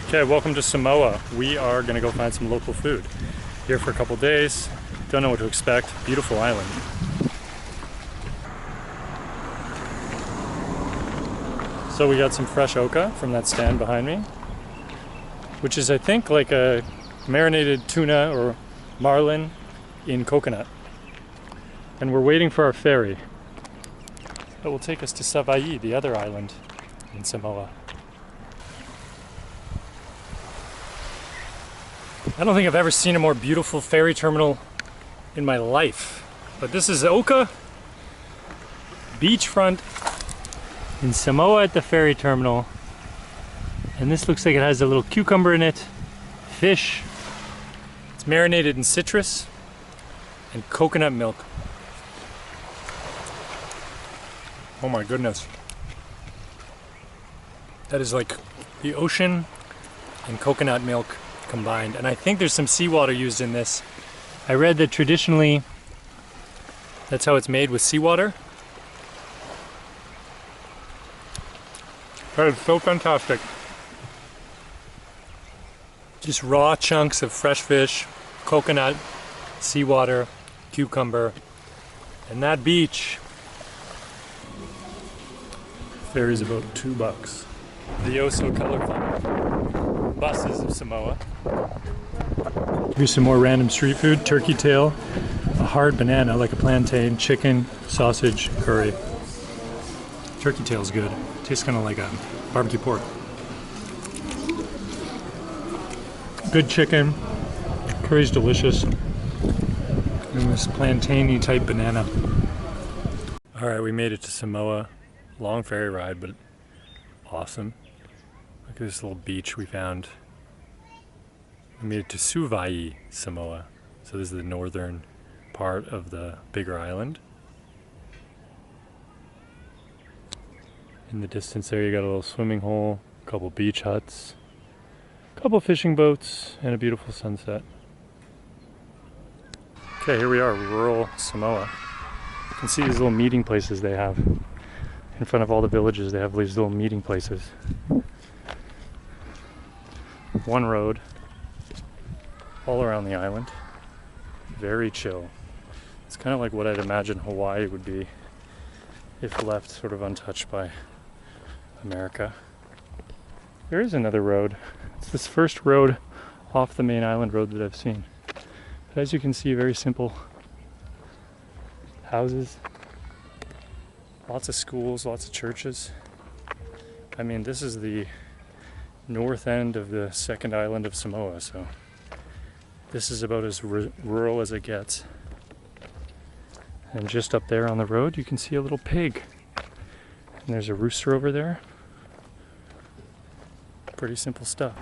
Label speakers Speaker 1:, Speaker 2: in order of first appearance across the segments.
Speaker 1: Okay, welcome to Samoa. We are gonna go find some local food. Here for a couple days, don't know what to expect. Beautiful island. So we got some fresh oka from that stand behind me, which is I think like a marinated tuna or marlin in coconut. And we're waiting for our ferry that will take us to Savai'i, the other island in Samoa. I don't think I've ever seen a more beautiful ferry terminal in my life. But this is Oka beachfront in Samoa at the ferry terminal. And this looks like it has a little cucumber in it, fish. It's marinated in citrus and coconut milk. Oh my goodness. That is like the ocean and coconut milk combined. And I think there's some seawater used in this. I read that traditionally that's how it's made, with seawater. That is so fantastic. Just raw chunks of fresh fish, coconut, seawater, cucumber, and that beach. Ferry's about $2. The oh so colorful buses of Samoa. Here's some more random street food. Turkey tail, a hard banana like a plantain, chicken, sausage, curry. Turkey tail's good. Tastes kind of like a barbecue pork. Good chicken. Curry's delicious. And this plantain-y type banana. Alright, we made it to Samoa. Long ferry ride, but awesome. Look at this little beach we found. We made it to Savai'i, Samoa. So this is the northern part of the bigger island. In the distance there you got a little swimming hole, a couple beach huts, a couple fishing boats, and a beautiful sunset. Okay, here we are, rural Samoa. You can see these little meeting places they have. In front of all the villages, they have these little meeting places. One road, all around the island. Very chill. It's kind of like what I'd imagine Hawaii would be if left sort of untouched by America. There is another road. It's this first road off the main island road that I've seen. But as you can see, very simple houses. Lots of schools, lots of churches. I mean, this is the north end of the second island of Samoa, so this is about as rural as it gets. And just up there on the road, you can see a little pig. And there's a rooster over there. Pretty simple stuff.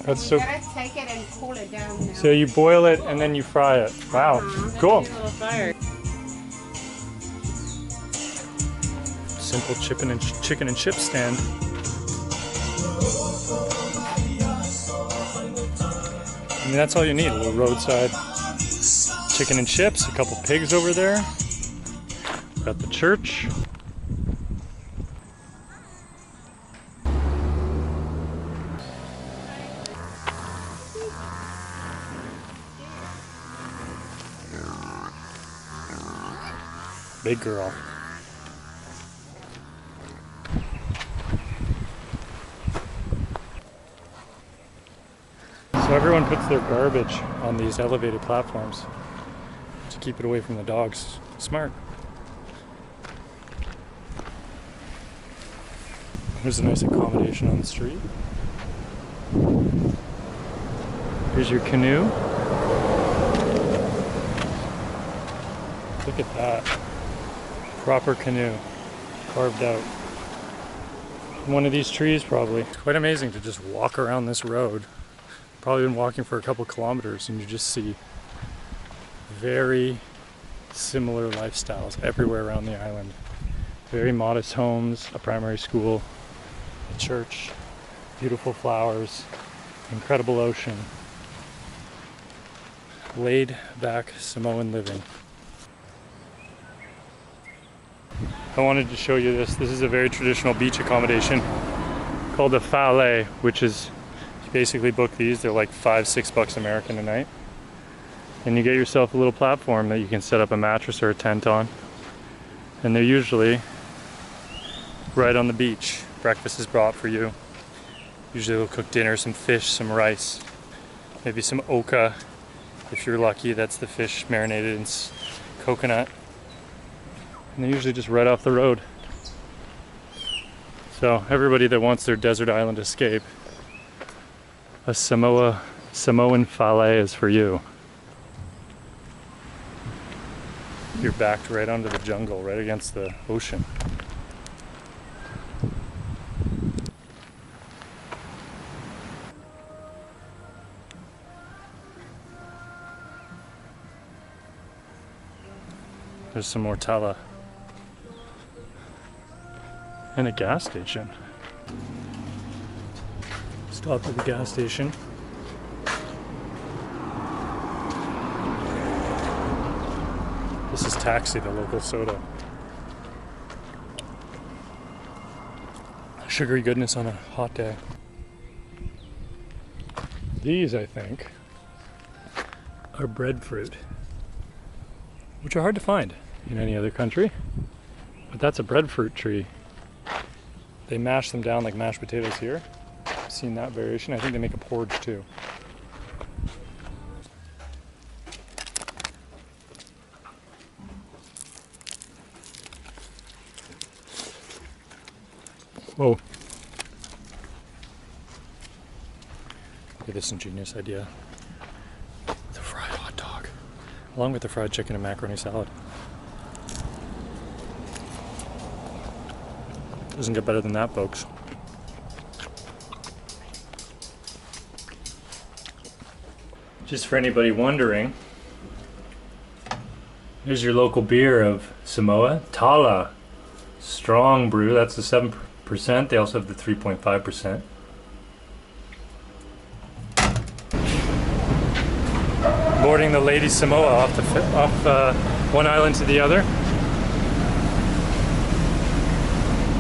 Speaker 1: That's so.
Speaker 2: You gotta take it and cool it down now.
Speaker 1: So you boil it and then you fry it. Wow, cool. Simple chicken and chip stand. I mean, that's all you need, a little roadside chicken and chips, a couple pigs over there. Got the church. Big girl. So everyone puts their garbage on these elevated platforms to keep it away from the dogs. Smart. There's a nice accommodation on the street. Here's your canoe. Look at that. Proper canoe. Carved out. One of these trees probably. It's quite amazing to just walk around this road. Probably been walking for a couple kilometers and you just see very similar lifestyles everywhere around the island. Very modest homes, a primary school, a church, beautiful flowers, incredible ocean. Laid back Samoan living. I wanted to show you this. This is a very traditional beach accommodation called the Fale, which is, you basically book these, they're like $5-6 American a night. And you get yourself a little platform that you can set up a mattress or a tent on. And they're usually right on the beach. Breakfast is brought for you. Usually they'll cook dinner, some fish, some rice, maybe some oka. If you're lucky, that's the fish marinated in coconut. And they're usually just right off the road. So everybody that wants their desert island escape, a Samoan Fale is for you. You're backed right onto the jungle, right against the ocean. There's some more tala. And a gas station. Stopped at the gas station. This is Taxi, the local soda. Sugary goodness on a hot day. These, I think, are breadfruit, which are hard to find in any other country. But that's a breadfruit tree. They mash them down like mashed potatoes here. I've seen that variation. I think they make a porridge too. Whoa. Look at this ingenious idea. The fried hot dog, along with the fried chicken and macaroni salad. Doesn't get better than that, folks. Just for anybody wondering, here's your local beer of Samoa, Tala. Strong brew, that's the 7%. They also have the 3.5%. Boarding the Lady Samoa off one island to the other.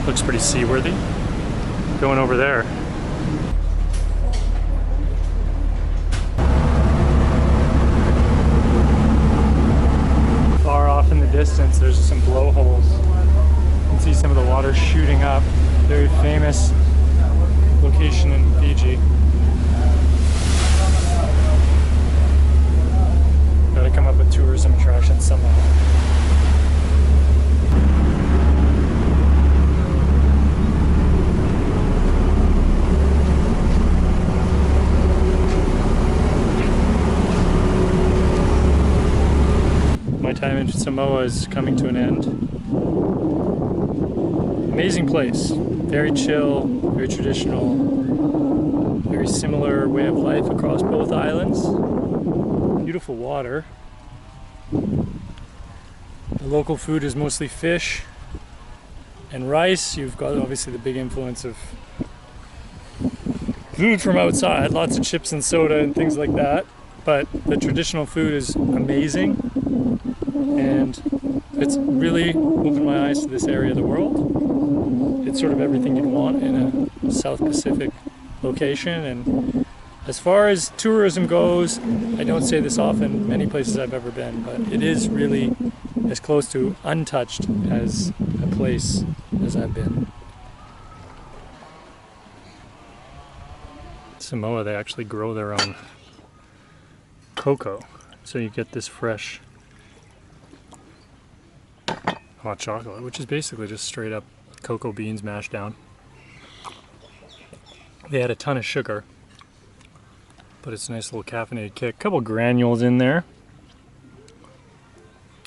Speaker 1: Looks pretty seaworthy. Going over there. Far off in the distance, there's some blowholes. You can see some of the water shooting up. Very famous location in Fiji. Gotta come up with tourism attractions somehow. My time in Samoa is coming to an end. Amazing place. Very chill, very traditional, very similar way of life across both islands. Beautiful water. The local food is mostly fish and rice. You've got obviously the big influence of food from outside, lots of chips and soda and things like that. But the traditional food is amazing, and it's really opened my eyes to this area of the world. It's sort of everything you'd want in a South Pacific location. And as far as tourism goes, I don't say this often, many places I've ever been, but it is really as close to untouched as a place as I've been. Samoa, they actually grow their own Koko, so you get this fresh hot chocolate, which is basically just straight up cocoa beans mashed down. They add a ton of sugar, but it's a nice little caffeinated kick. Couple granules in there,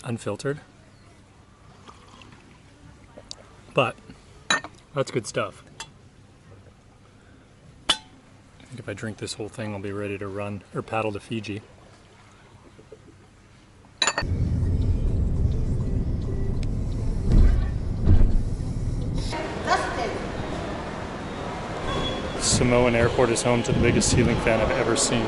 Speaker 1: unfiltered, but that's good stuff. I think if I drink this whole thing, I'll be ready to run or paddle to Fiji. Samoan airport is home to the biggest ceiling fan I've ever seen.